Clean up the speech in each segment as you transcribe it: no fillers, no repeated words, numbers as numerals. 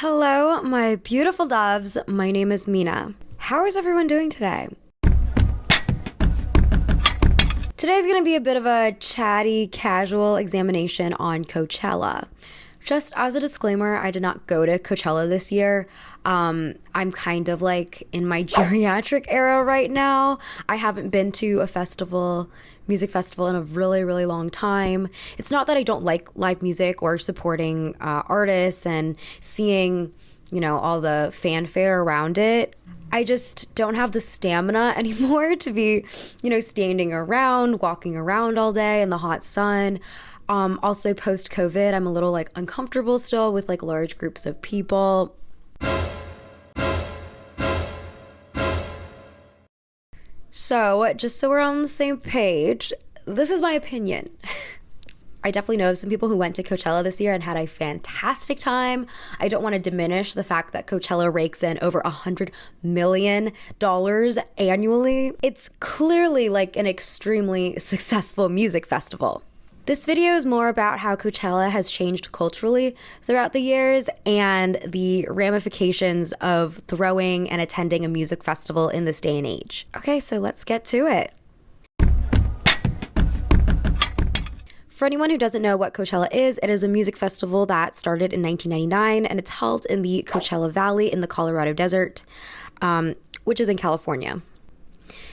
Hello, my beautiful doves. My name is Mina. How is everyone doing today? Today's going to be a bit of a chatty, casual examination on Coachella. Just as a disclaimer, I did not go to Coachella this year. I'm kind of like in my geriatric era right now. I haven't been to a music festival in a really, really long time. It's not that I don't like live music or supporting artists and seeing, all the fanfare around it. I just don't have the stamina anymore to be, standing around, walking around all day in the hot sun. Also post-COVID, I'm a little uncomfortable still with large groups of people. So just so we're on the same page, this is my opinion. I definitely know of some people who went to Coachella this year and had a fantastic time. I don't want to diminish the fact that Coachella rakes in over $100 million annually. It's clearly an extremely successful music festival. This video is more about how Coachella has changed culturally throughout the years and the ramifications of throwing and attending a music festival in this day and age. Okay, so let's get to it. For anyone who doesn't know what Coachella is, it is a music festival that started in 1999 and it's held in the Coachella Valley in the Colorado Desert, which is in California.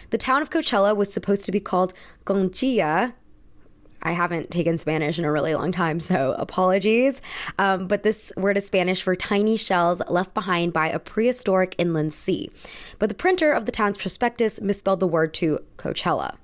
The town of Coachella was supposed to be called Conchilla. I haven't taken Spanish in a really long time, so apologies. But this word is Spanish for tiny shells left behind by a prehistoric inland sea. But the printer of the town's prospectus misspelled the word to Coachella.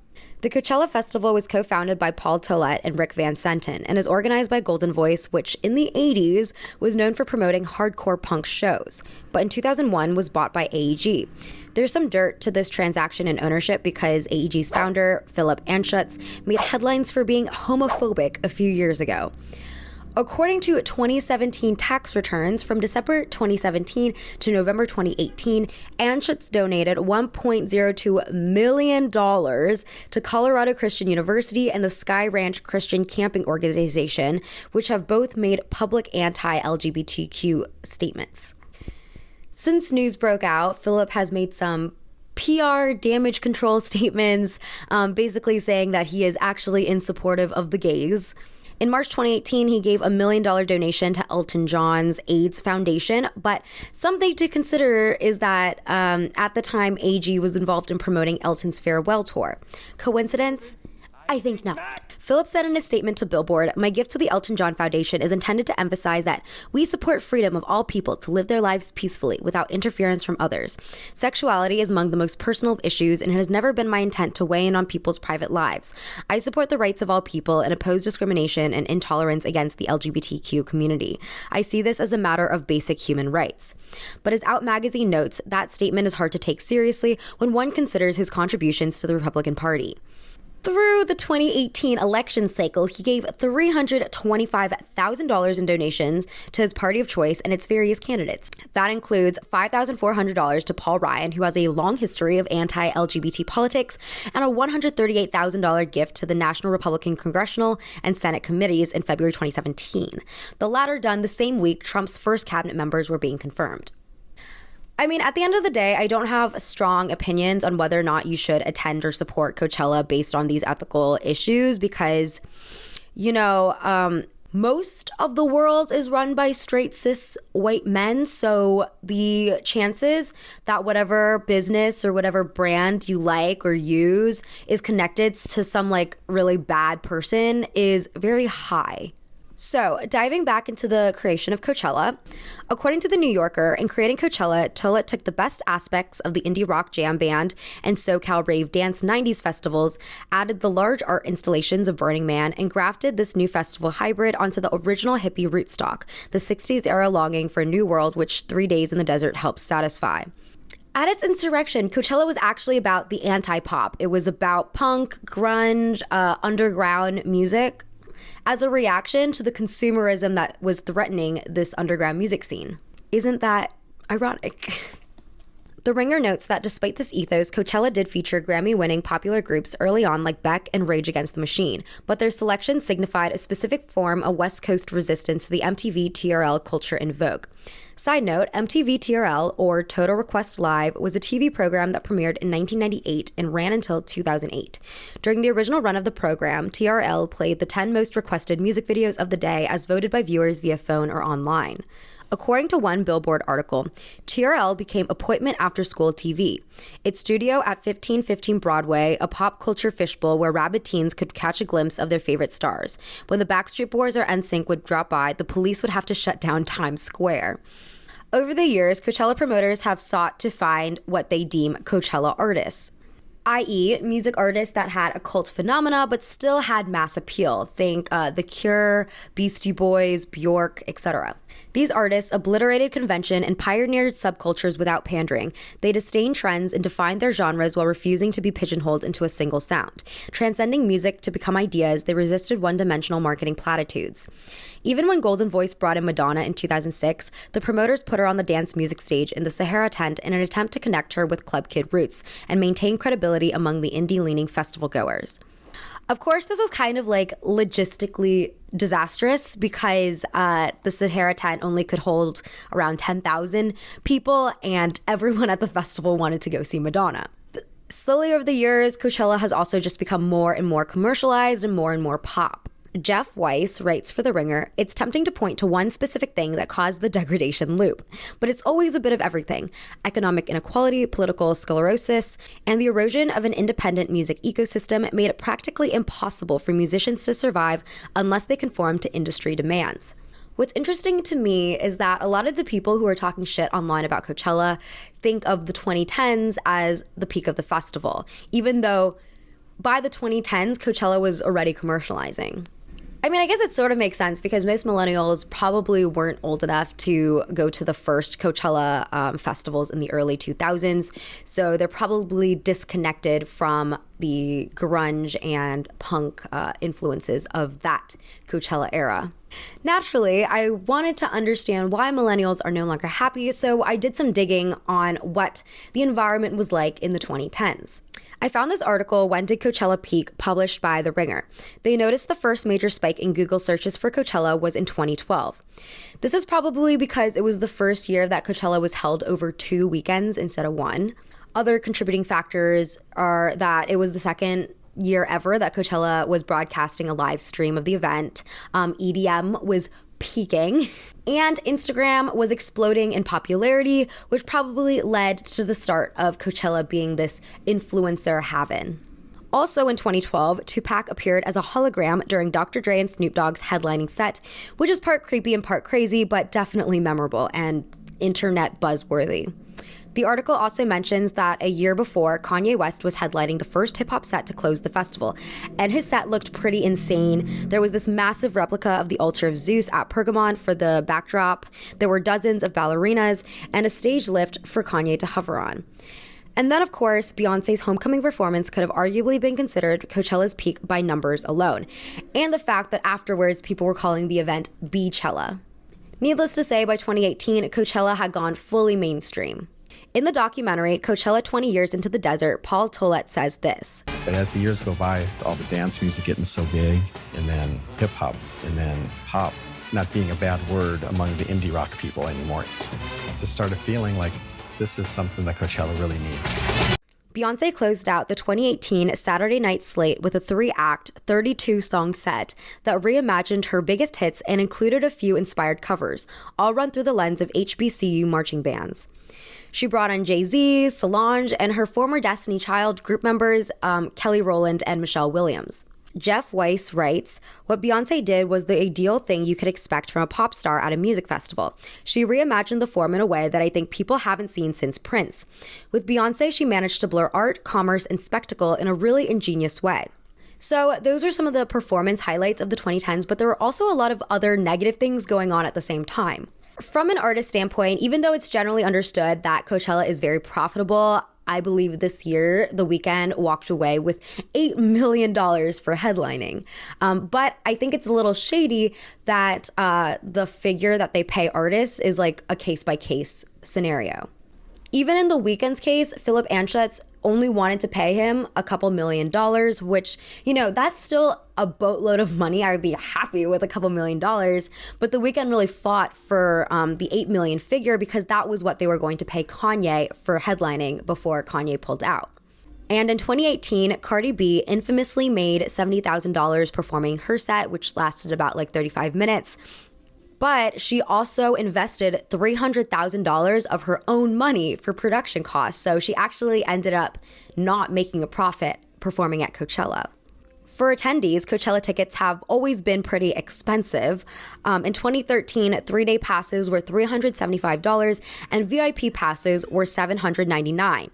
The Coachella Festival was co-founded by Paul Tollett and Rick Van Senten and is organized by Golden Voice, which in the 80s was known for promoting hardcore punk shows, but in 2001 was bought by AEG. There's some dirt to this transaction and ownership because AEG's founder, Philip Anschutz, made headlines for being homophobic a few years ago. According to 2017 tax returns from December 2017 to November 2018, Anschutz donated $1.02 million to Colorado Christian University and the Sky Ranch Christian Camping Organization, which have both made public anti-LGBTQ statements. Since news broke out, Philip has made some PR damage control statements, basically saying that he is actually in supportive of the gays. In March 2018, he gave $1 million donation to Elton John's AIDS Foundation, but something to consider is that at the time, AG was involved in promoting Elton's farewell tour. Coincidence? I think not. Philip said in a statement to Billboard, "My gift to the Elton John Foundation is intended to emphasize that we support freedom of all people to live their lives peacefully without interference from others. Sexuality is among the most personal of issues, and it has never been my intent to weigh in on people's private lives. I support the rights of all people and oppose discrimination and intolerance against the LGBTQ community. I see this as a matter of basic human rights." But as Out magazine notes, that statement is hard to take seriously when one considers his contributions to the Republican Party. Through the 2018 election cycle, he gave $325,000 in donations to his party of choice and its various candidates. That includes $5,400 to Paul Ryan, who has a long history of anti-LGBT politics, and a $138,000 gift to the National Republican Congressional and Senate committees in February 2017. The latter done the same week Trump's first cabinet members were being confirmed. I mean, at the end of the day, I don't have strong opinions on whether or not you should attend or support Coachella based on these ethical issues because, most of the world is run by straight cis white men. So the chances that whatever business or whatever brand you like or use is connected to some really bad person is very high. So, diving back into the creation of Coachella, according to The New Yorker, in creating Coachella, Tollett took the best aspects of the indie rock jam band and SoCal rave dance 90s festivals, added the large art installations of Burning Man, and grafted this new festival hybrid onto the original hippie rootstock, the 60s era longing for a new world which 3 days in the desert helps satisfy. At its insurrection, Coachella was actually about the anti-pop. It was about punk, grunge, underground music, as a reaction to the consumerism that was threatening this underground music scene. Isn't that ironic? The Ringer notes that despite this ethos, Coachella did feature Grammy-winning popular groups early on like Beck and Rage Against the Machine, but their selection signified a specific form of West Coast resistance to the MTV TRL culture in vogue. Side note, MTV TRL, or Total Request Live, was a TV program that premiered in 1998 and ran until 2008. During the original run of the program, TRL played the 10 most requested music videos of the day as voted by viewers via phone or online. According to one Billboard article, TRL became appointment after school TV. Its studio at 1515 Broadway, a pop culture fishbowl where rabid teens could catch a glimpse of their favorite stars. When the Backstreet Boys or NSYNC would drop by, the police would have to shut down Times Square. Over the years, Coachella promoters have sought to find what they deem Coachella artists, i.e. music artists that had a cult phenomena but still had mass appeal. Think The Cure, Beastie Boys, Bjork, etc. These artists obliterated convention and pioneered subcultures without pandering. They disdained trends and defined their genres while refusing to be pigeonholed into a single sound. Transcending music to become ideas, they resisted one-dimensional marketing platitudes. Even when Golden Voice brought in Madonna in 2006, the promoters put her on the dance music stage in the Sahara tent in an attempt to connect her with club kid roots and maintain credibility among the indie-leaning festival goers. Of course, this was kind of like logistically disastrous because the Sahara tent only could hold around 10,000 people, and everyone at the festival wanted to go see Madonna. Slowly over the years, Coachella has also just become more and more commercialized and more pop. Jeff Weiss writes for The Ringer, "It's tempting to point to one specific thing that caused the degradation loop, but it's always a bit of everything. Economic inequality, political sclerosis, and the erosion of an independent music ecosystem made it practically impossible for musicians to survive unless they conform to industry demands." What's interesting to me is that a lot of the people who are talking shit online about Coachella think of the 2010s as the peak of the festival, even though by the 2010s, Coachella was already commercializing. I mean, I guess it sort of makes sense because most millennials probably weren't old enough to go to the first Coachella festivals in the early 2000s. So they're probably disconnected from the grunge and punk influences of that Coachella era. Naturally, I wanted to understand why millennials are no longer happy, so I did some digging on what the environment was like in the 2010s. I found this article, When Did Coachella Peak?, published by The Ringer. They noticed the first major spike in Google searches for Coachella was in 2012. This is probably because it was the first year that Coachella was held over 2 weekends instead of 1. Other contributing factors are that it was the second year ever that Coachella was broadcasting a live stream of the event. EDM was peaking, and Instagram was exploding in popularity, which probably led to the start of Coachella being this influencer haven. Also in 2012, Tupac appeared as a hologram during Dr. Dre and Snoop Dogg's headlining set, which is part creepy and part crazy, but definitely memorable and internet buzzworthy. The article also mentions that a year before, Kanye West was headlining the first hip-hop set to close the festival, and his set looked pretty insane. There was this massive replica of the altar of Zeus at Pergamon for the backdrop. There were dozens of ballerinas and a stage lift for Kanye to hover on. And then, of course, Beyoncé's homecoming performance could have arguably been considered Coachella's peak by numbers alone, and the fact that afterwards people were calling the event Beachella. Needless to say, by 2018, Coachella had gone fully mainstream. In the documentary, Coachella 20 Years into the Desert, Paul Tollett says this. But as the years go by, all the dance music getting so big, and then hip-hop, and then pop, not being a bad word among the indie rock people anymore, just started feeling like this is something that Coachella really needs. Beyoncé closed out the 2018 Saturday night slate with a 3-act, 32-song set that reimagined her biggest hits and included a few inspired covers, all run through the lens of HBCU marching bands. She brought on Jay-Z, Solange, and her former Destiny Child group members, Kelly Rowland and Michelle Williams. Jeff Weiss writes, "What Beyoncé did was the ideal thing you could expect from a pop star at a music festival. She reimagined the form in a way that I think people haven't seen since Prince. With Beyoncé, she managed to blur art, commerce, and spectacle in a really ingenious way." So those were some of the performance highlights of the 2010s, but there were also a lot of other negative things going on at the same time. From an artist standpoint, even though it's generally understood that Coachella is very profitable, I believe this year, The Weeknd walked away with $8 million for headlining. But I think it's a little shady that the figure that they pay artists is like a case-by-case scenario. Even in The Weeknd's case, Philip Anschutz only wanted to pay him a couple $1 million, which, you know, that's still a boatload of money. I would be happy with a couple $1 million. But The Weeknd really fought for the 8 million figure because that was what they were going to pay Kanye for headlining before Kanye pulled out. And in 2018, Cardi B infamously made $70,000 performing her set, which lasted about like 35 minutes. But she also invested $300,000 of her own money for production costs. So she actually ended up not making a profit performing at Coachella. For attendees, Coachella tickets have always been pretty expensive. In 2013, 3-day passes were $375 and VIP passes were $799.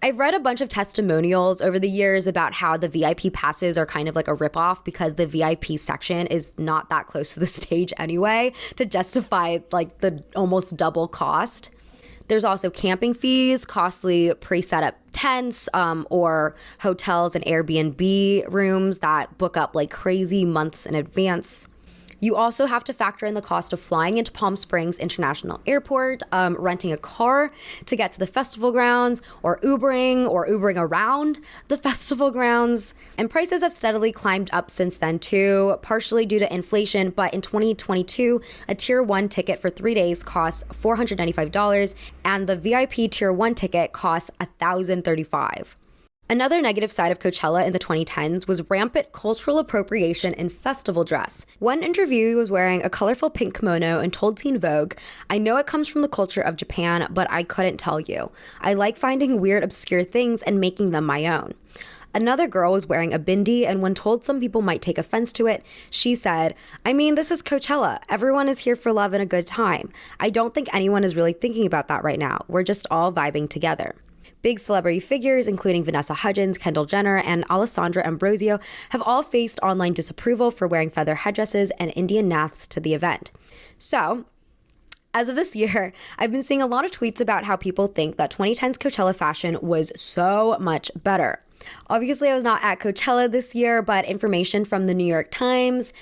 I've read a bunch of testimonials over the years about how the VIP passes are kind of like a ripoff because the VIP section is not that close to the stage anyway to justify like the almost double cost. There's also camping fees, costly pre-set up tents, or hotels and Airbnb rooms that book up like crazy months in advance. You also have to factor in the cost of flying into Palm Springs International Airport, renting a car to get to the festival grounds, or Ubering around the festival grounds. And prices have steadily climbed up since then too, partially due to inflation. But in 2022, a Tier 1 ticket for 3 days costs $495, and the VIP Tier 1 ticket costs $1,035. Another negative side of Coachella in the 2010s was rampant cultural appropriation in festival dress. One interviewee was wearing a colorful pink kimono and told Teen Vogue, "I know it comes from the culture of Japan, but I couldn't tell you. I like finding weird, obscure things and making them my own." Another girl was wearing a bindi, and when told some people might take offense to it, she said, "I mean, this is Coachella. Everyone is here for love and a good time. I don't think anyone is really thinking about that right now. We're just all vibing together." Big celebrity figures, including Vanessa Hudgens, Kendall Jenner, and Alessandra Ambrosio, have all faced online disapproval for wearing feather headdresses and Indian naths to the event. So, as of this year, I've been seeing a lot of tweets about how people think that 2010's Coachella fashion was so much better. Obviously, I was not at Coachella this year, but information from the New York Times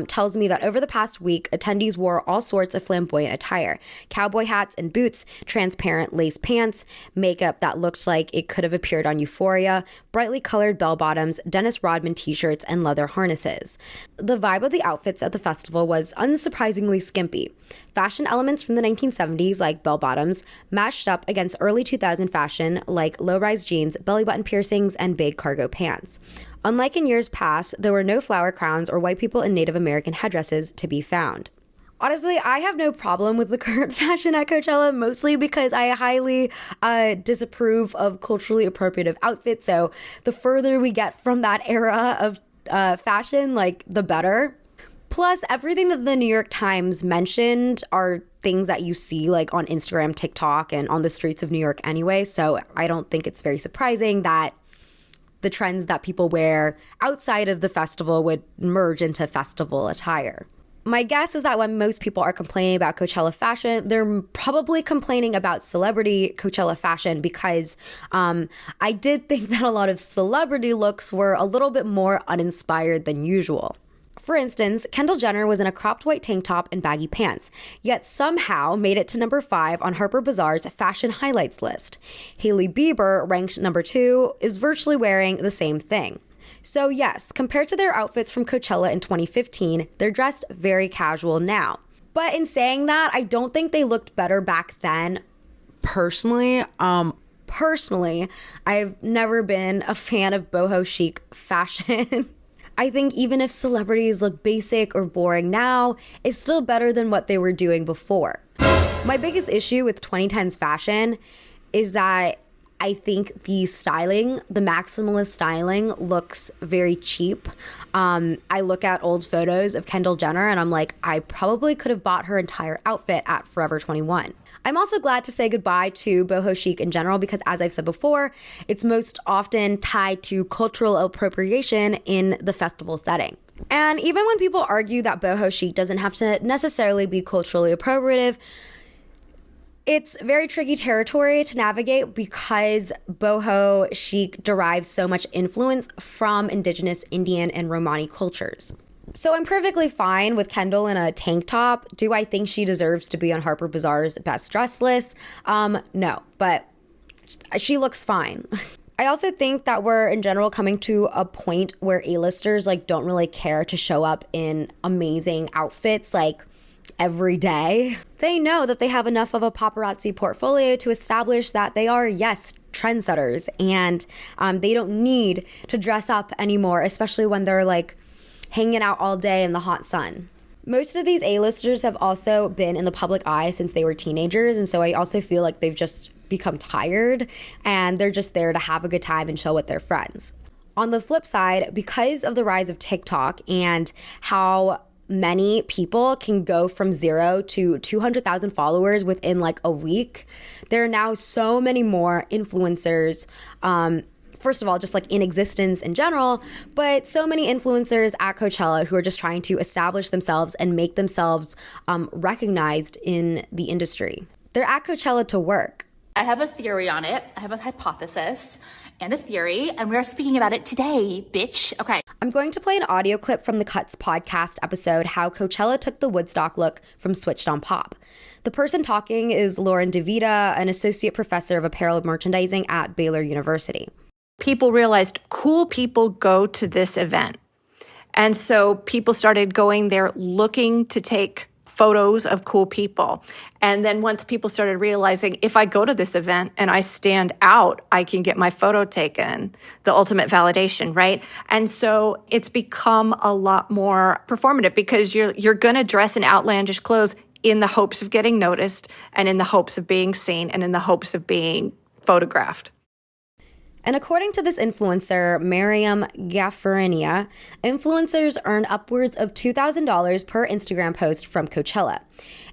tells me that over the past week, attendees wore all sorts of flamboyant attire: cowboy hats and boots, transparent lace pants, makeup that looked like it could have appeared on Euphoria, brightly colored bell-bottoms, Dennis Rodman t-shirts, and leather harnesses. The vibe of the outfits at the festival was unsurprisingly skimpy. Fashion elements from the 1970s, like bell-bottoms, matched up against early 2000 fashion, like low-rise jeans, belly-button piercings, and big cargo pants. Unlike in years past, there were no flower crowns or white people in Native American headdresses to be found. Honestly, I have no problem with the current fashion at Coachella, mostly because I highly disapprove of culturally appropriative outfits. So the further we get from that era of fashion, like, the better. Plus, everything that the New York Times mentioned are things that you see like on Instagram, TikTok, and on the streets of New York anyway. So I don't think it's very surprising that the trends that people wear outside of the festival would merge into festival attire. My guess is that when most people are complaining about Coachella fashion, they're probably complaining about celebrity Coachella fashion because I did think that a lot of celebrity looks were a little bit more uninspired than usual. For instance, Kendall Jenner was in a cropped white tank top and baggy pants, yet somehow made it to number 5 on Harper Bazaar's fashion highlights list. Hailey Bieber, ranked number 2, is virtually wearing the same thing. So yes, compared to their outfits from Coachella in 2015, they're dressed very casual now. But in saying that, I don't think they looked better back then. Personally, I've never been a fan of boho chic fashion. I think even if celebrities look basic or boring now, it's still better than what they were doing before. My biggest issue with 2010's fashion is that I think the styling, the maximalist styling, looks very cheap. I look at old photos of Kendall Jenner and I'm like, I probably could have bought her entire outfit at Forever 21. I'm also glad to say goodbye to boho chic in general because, as I've said before, it's most often tied to cultural appropriation in the festival setting. And even when people argue that boho chic doesn't have to necessarily be culturally appropriative, it's very tricky territory to navigate because boho chic derives so much influence from indigenous Indian and Romani cultures. So I'm perfectly fine with Kendall in a tank top. Do I think she deserves to be on Harper Bazaar's best dressed list? No, but she looks fine. I also think that we're in general coming to a point where A-listers like don't really care to show up in amazing outfits like every day. They know that they have enough of a paparazzi portfolio to establish that they are, yes, trendsetters, and they don't need to dress up anymore, especially when they're like hanging out all day in the hot sun. Most of these A-listers have also been in the public eye since they were teenagers, and so I also feel like they've just become tired and they're just there to have a good time and chill with their friends. On the flip side, because of the rise of TikTok and how many people can go from 0 to 200,000 followers within like a week, there are now so many more influencers, first of all, just like in existence in general, but so many influencers at Coachella who are just trying to establish themselves and make themselves recognized in the industry. They're at Coachella to work. I have a theory on it. I have a hypothesis and a theory, and we are speaking about it today, bitch. Okay. I'm going to play an audio clip from the Cuts podcast episode, How Coachella Took the Woodstock Look from Switched on Pop. The person talking is Lauren DeVita, an associate professor of apparel merchandising at Baylor University. People realized cool people go to this event. And so people started going there looking to take photos of cool people. And then once people started realizing, if I go to this event and I stand out, I can get my photo taken, the ultimate validation, right? And so it's become a lot more performative because you're going to dress in outlandish clothes in the hopes of getting noticed and in the hopes of being seen and in the hopes of being photographed. And according to this influencer, Miriam Gaffarinia, influencers earn upwards of $2,000 per Instagram post from Coachella.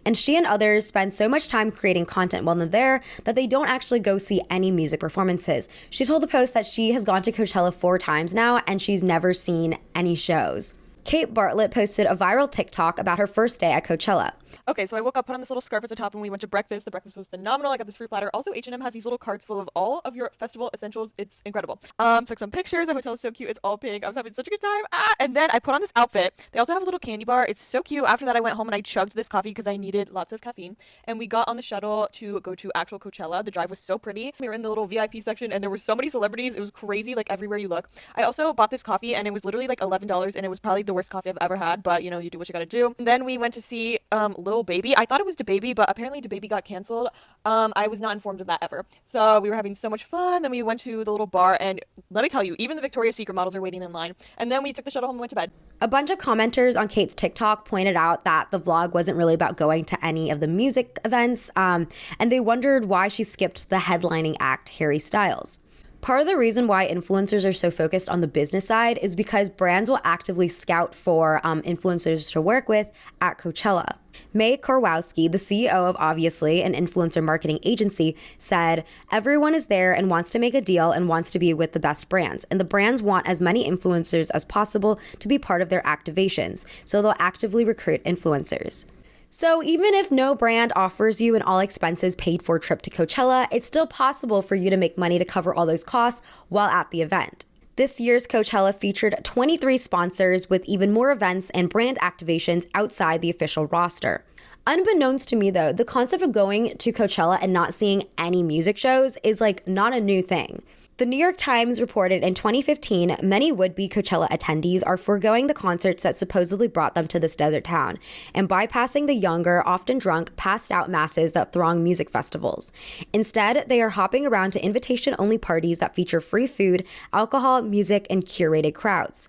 And she and others spend so much time creating content while they're there that they don't actually go see any music performances. She told the Post that she has gone to Coachella 4 times now and she's never seen any shows. Kate Bartlett posted a viral TikTok about her first day at Coachella. Okay, so I woke up, put on this little scarf as a top, and we went to breakfast. The breakfast was phenomenal. I got this fruit platter. Also, H&M has these little carts full of all of your festival essentials. It's incredible. Took some pictures. The hotel is so cute. It's all pink. I was having such a good time. And then I put on this outfit. They also have a little candy bar. It's so cute. After that, I went home and I chugged this coffee because I needed lots of caffeine. And we got on the shuttle to go to actual Coachella. The drive was so pretty. We were in the little VIP section, and there were so many celebrities. It was crazy, like everywhere you look. I also bought this coffee, and it was literally like $11, and it was probably the worst coffee I've ever had. But, you know, you do what you gotta do. And then we went to see Lil Baby. I thought it was DaBaby, but apparently DaBaby got canceled. I was not informed of that ever. So we were having so much fun. Then we went to the little bar, and let me tell you, even the Victoria's Secret models are waiting in line. And then we took the shuttle home and went to bed. A bunch of commenters on Kate's TikTok pointed out that the vlog wasn't really about going to any of the music events, and they wondered why she skipped the headlining act, Harry Styles. Part of the reason why influencers are so focused on the business side is because brands will actively scout for influencers to work with at Coachella. May Korwowski, the CEO of Obviously, an influencer marketing agency, said, "Everyone is there and wants to make a deal and wants to be with the best brands. And the brands want as many influencers as possible to be part of their activations. So they'll actively recruit influencers." So even if no brand offers you an all expenses paid for trip to Coachella, it's still possible for you to make money to cover all those costs while at the event. This year's Coachella featured 23 sponsors with even more events and brand activations outside the official roster. Unbeknownst to me though, the concept of going to Coachella and not seeing any music shows is like not a new thing. The New York Times reported in 2015, many would-be Coachella attendees are foregoing the concerts that supposedly brought them to this desert town and bypassing the younger, often drunk, passed-out masses that throng music festivals. Instead, they are hopping around to invitation-only parties that feature free food, alcohol, music, and curated crowds.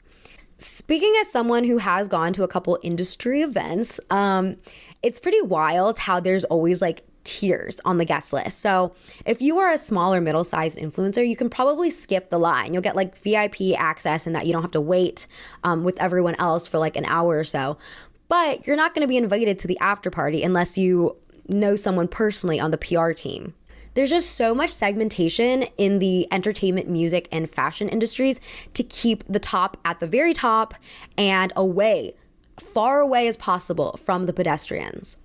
Speaking as someone who has gone to a couple industry events, it's pretty wild how there's always like tiers on the guest list. So if you are a small or middle-sized influencer, you can probably skip the line. You'll get like VIP access and that you don't have to wait with everyone else for like an hour or so. But you're not going to be invited to the after party unless you know someone personally on the PR team. There's just so much segmentation in the entertainment, music, and fashion industries to keep the top at the very top and away, far away as possible from the pedestrians.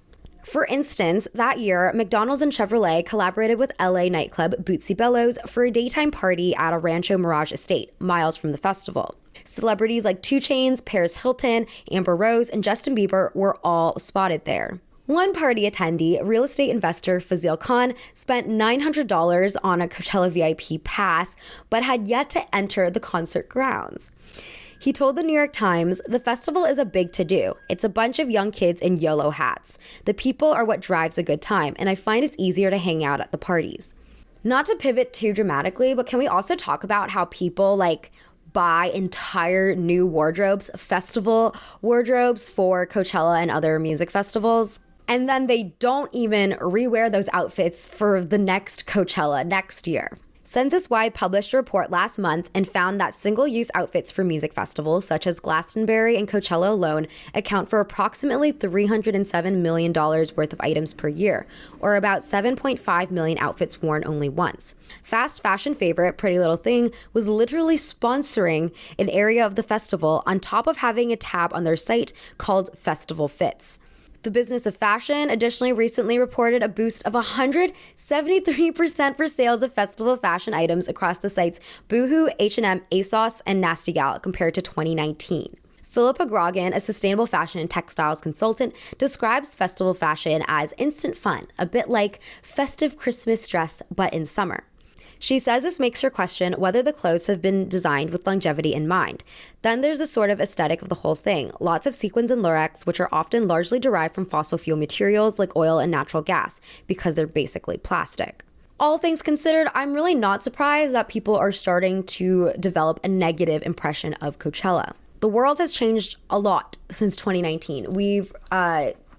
For instance, that year, McDonald's and Chevrolet collaborated with LA nightclub Bootsy Bellows for a daytime party at a Rancho Mirage estate, miles from the festival. Celebrities like 2 Chainz, Paris Hilton, Amber Rose, and Justin Bieber were all spotted there. One party attendee, real estate investor Fazil Khan, spent $900 on a Coachella VIP pass, but had yet to enter the concert grounds. He told the New York Times, "The festival is a big to-do. It's a bunch of young kids in YOLO hats. The people are what drives a good time, and I find it's easier to hang out at the parties." Not to pivot too dramatically, but can we also talk about how people buy entire new wardrobes, festival wardrobes for Coachella and other music festivals? And then they don't even rewear those outfits for the next Coachella next year. Census-Wide published a report last month and found that single-use outfits for music festivals, such as Glastonbury and Coachella alone, account for approximately $307 million worth of items per year, or about 7.5 million outfits worn only once. Fast fashion favorite Pretty Little Thing was literally sponsoring an area of the festival on top of having a tab on their site called Festival Fits. The Business of Fashion additionally recently reported a boost of 173% for sales of festival fashion items across the sites Boohoo, H&M, ASOS, and Nasty Gal compared to 2019. Philippa Grogan, a sustainable fashion and textiles consultant, describes festival fashion as instant fun, a bit like festive Christmas dress, but in summer. She says this makes her question whether the clothes have been designed with longevity in mind. Then there's the sort of aesthetic of the whole thing. Lots of sequins and lurex, which are often largely derived from fossil fuel materials like oil and natural gas, because they're basically plastic. All things considered, I'm really not surprised that people are starting to develop a negative impression of Coachella. The world has changed a lot since 2019. We've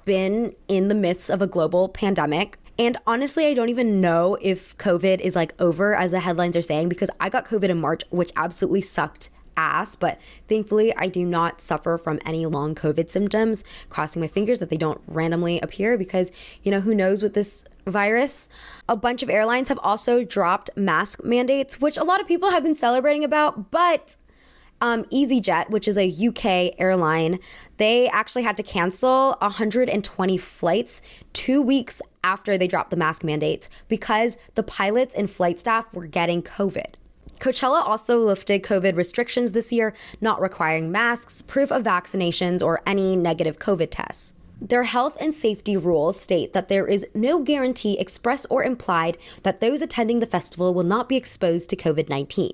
been in the midst of a global pandemic. And honestly, I don't even know if COVID is over, as the headlines are saying, because I got COVID in March, which absolutely sucked ass. But thankfully, I do not suffer from any long COVID symptoms, crossing my fingers that they don't randomly appear because, who knows with this virus. A bunch of airlines have also dropped mask mandates, which a lot of people have been celebrating about, but EasyJet, which is a UK airline, they actually had to cancel 120 flights 2 weeks after they dropped the mask mandates because the pilots and flight staff were getting COVID. Coachella also lifted COVID restrictions this year, not requiring masks, proof of vaccinations, or any negative COVID tests. Their health and safety rules state that there is no guarantee, express or implied, that those attending the festival will not be exposed to COVID-19.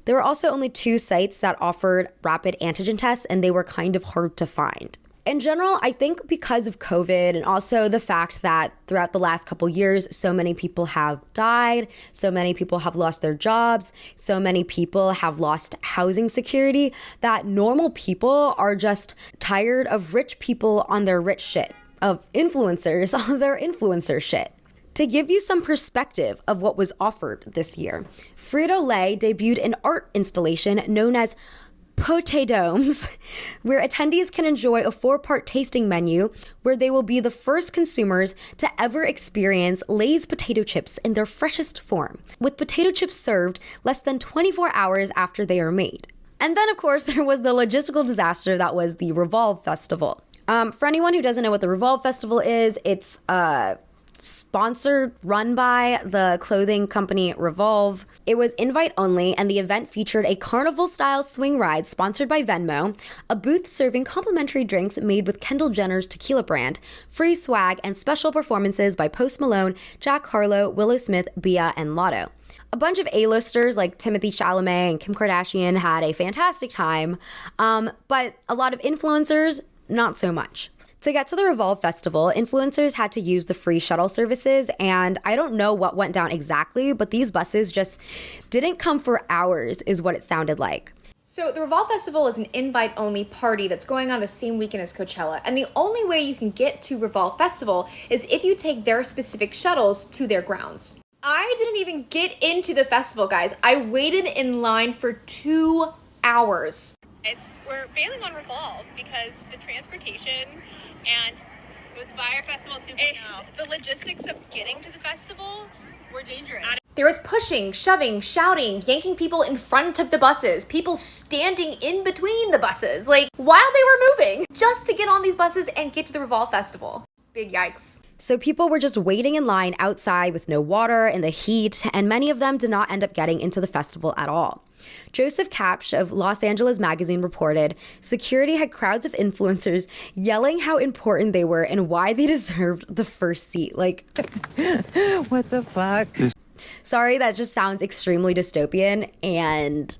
There were also only 2 sites that offered rapid antigen tests, and they were kind of hard to find. In general, I think because of COVID and also the fact that throughout the last couple years, so many people have died, so many people have lost their jobs, so many people have lost housing security, that normal people are just tired of rich people on their rich shit, of influencers on their influencer shit. To give you some perspective of what was offered this year, Frito-Lay debuted an art installation known as Poté Domes, where attendees can enjoy a 4-part tasting menu where they will be the first consumers to ever experience Lay's potato chips in their freshest form, with potato chips served less than 24 hours after they are made. And then, of course, there was the logistical disaster that was the Revolve Festival. For anyone who doesn't know what the Revolve Festival is, it's sponsored, run by the clothing company Revolve. It was invite only, and the event featured a carnival-style swing ride sponsored by Venmo, a booth serving complimentary drinks made with Kendall Jenner's tequila brand, free swag, and special performances by Post Malone, Jack Harlow, Willow Smith, Bia, and Lotto. A bunch of A-listers like Timothée Chalamet and Kim Kardashian had a fantastic time, but a lot of influencers, not so much. To get to the Revolve Festival, influencers had to use the free shuttle services, and I don't know what went down exactly, but these buses just didn't come for hours, is what it sounded like. So the Revolve Festival is an invite-only party that's going on the same weekend as Coachella, and the only way you can get to Revolve Festival is if you take their specific shuttles to their grounds. I didn't even get into the festival, guys. I waited in line for 2 hours. We're bailing on Revolve because the transportation and it was Fire Festival 2.0. The logistics of getting to the festival were dangerous. There was pushing, shoving, shouting, yanking people in front of the buses, people standing in between the buses, while they were moving, just to get on these buses and get to the Revolve Festival. Big yikes. So people were just waiting in line outside with no water in the heat, and many of them did not end up getting into the festival at all. Joseph Kapsch of Los Angeles Magazine reported, security had crowds of influencers yelling how important they were and why they deserved the first seat. Like, What the fuck? sorry, that just sounds extremely dystopian, and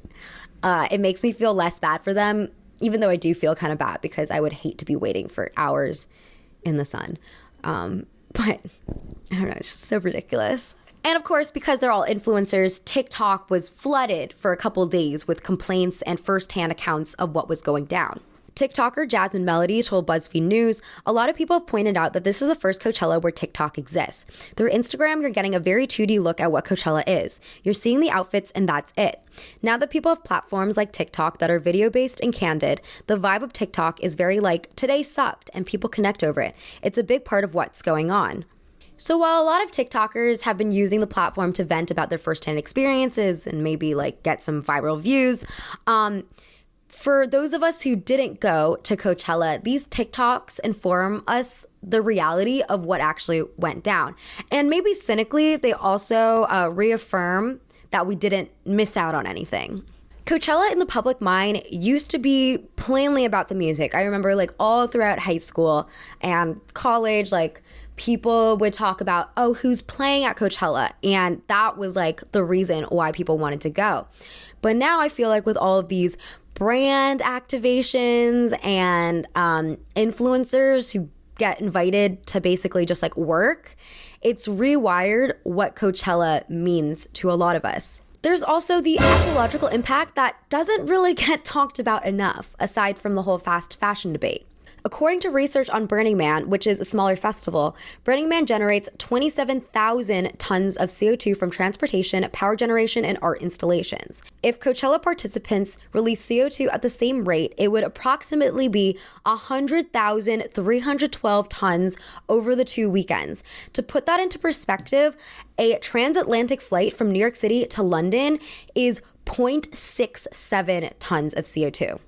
it makes me feel less bad for them, even though I do feel kind of bad because I would hate to be waiting for hours in the sun. But I don't know, it's just so ridiculous. And of course, because they're all influencers, TikTok was flooded for a couple days with complaints and firsthand accounts of what was going down. TikToker Jasmine Melody told BuzzFeed News, a lot of people have pointed out that this is the first Coachella where TikTok exists. Through Instagram, you're getting a very 2D look at what Coachella is. You're seeing the outfits and that's it. Now that people have platforms like TikTok that are video-based and candid, the vibe of TikTok is very like, today sucked, and people connect over it. It's a big part of what's going on. So while a lot of TikTokers have been using the platform to vent about their firsthand experiences and maybe like get some viral views, for those of us who didn't go to Coachella, these TikToks inform us the reality of what actually went down. And maybe cynically, they also reaffirm that we didn't miss out on anything. Coachella in the public mind used to be plainly about the music. I remember like all throughout high school and college, like people would talk about, oh, who's playing at Coachella? And that was like the reason why people wanted to go. But now I feel like with all of these brand activations and influencers who get invited to basically just like work, it's rewired what Coachella means to a lot of us. There's also the ecological impact that doesn't really get talked about enough, aside from the whole fast fashion debate. According to research on Burning Man, which is a smaller festival, Burning Man generates 27,000 tons of CO2 from transportation, power generation, and art installations. If Coachella participants release CO2 at the same rate, it would approximately be 100,312 tons over the 2 weekends. To put that into perspective, a transatlantic flight from New York City to London is 0.67 tons of CO2.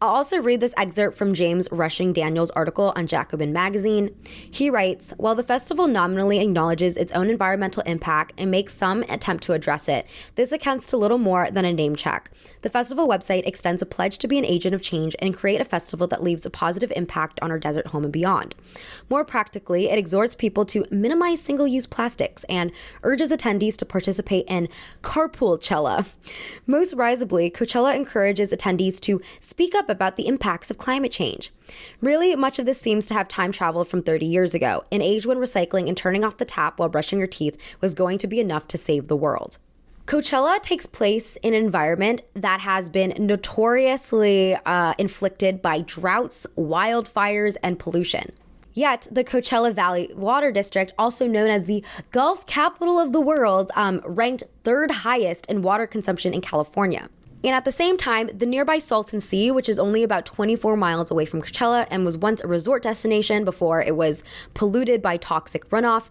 I'll also read this excerpt from James Rushing Daniels' article on Jacobin Magazine. He writes, while the festival nominally acknowledges its own environmental impact and makes some attempt to address it, this accounts to little more than a name check. The festival website extends a pledge to be an agent of change and create a festival that leaves a positive impact on our desert home and beyond. More practically, it exhorts people to minimize single-use plastics and urges attendees to participate in Carpoolchella. Most risibly, Coachella encourages attendees to speak up about the impacts of climate change. Really, much of this seems to have time traveled from 30 years ago, an age when recycling and turning off the tap while brushing your teeth was going to be enough to save the world. Coachella takes place in an environment that has been notoriously inflicted by droughts, wildfires, and pollution. Yet, the Coachella Valley Water District, also known as the Gulf Capital of the World, ranked third highest in water consumption in California. And at the same time, the nearby Salton Sea, which is only about 24 miles away from Coachella and was once a resort destination before it was polluted by toxic runoff,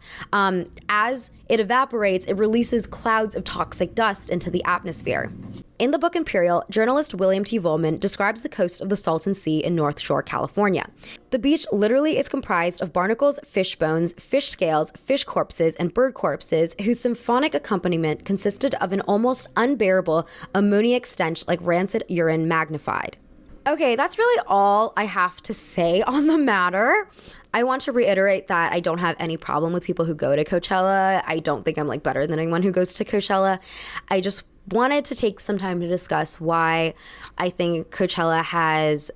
as it evaporates, it releases clouds of toxic dust into the atmosphere. In the book Imperial, journalist William T. Volman describes the coast of the Salton Sea in North Shore, California. The beach literally is comprised of barnacles, fish bones, fish scales, fish corpses, and bird corpses whose symphonic accompaniment consisted of an almost unbearable ammoniac stench like rancid urine magnified. Okay, that's really all I have to say on the matter. I want to reiterate that I don't have any problem with people who go to Coachella. I don't think I'm like better than anyone who goes to Coachella. I just wanted to take some time to discuss why I think Coachella has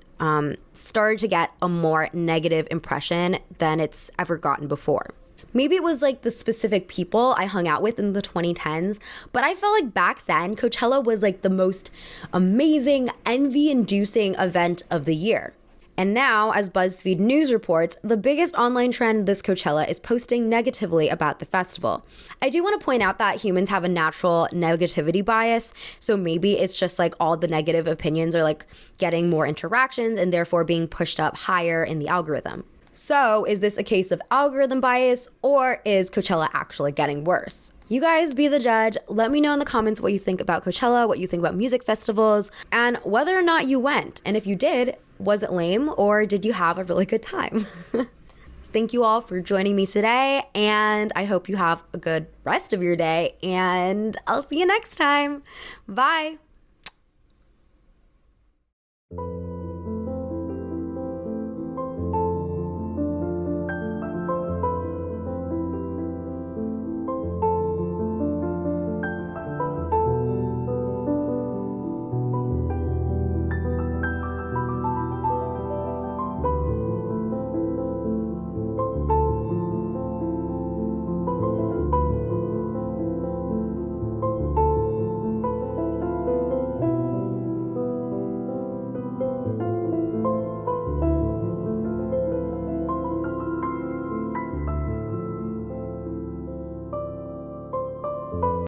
started to get a more negative impression than it's ever gotten before. Maybe it was like the specific people I hung out with in the 2010s, but I felt like back then Coachella was like the most amazing, envy-inducing event of the year. And now, as BuzzFeed News reports, the biggest online trend this Coachella is posting negatively about the festival. I do want to point out that humans have a natural negativity bias, so maybe it's just like all the negative opinions are like getting more interactions and therefore being pushed up higher in the algorithm. So, is this a case of algorithm bias, or is Coachella actually getting worse? You guys be the judge. Let me know in the comments what you think about Coachella, what you think about music festivals, and whether or not you went. And if you did, was it lame, or did you have a really good time? Thank you all for joining me today, and I hope you have a good rest of your day, and I'll see you next time. Bye.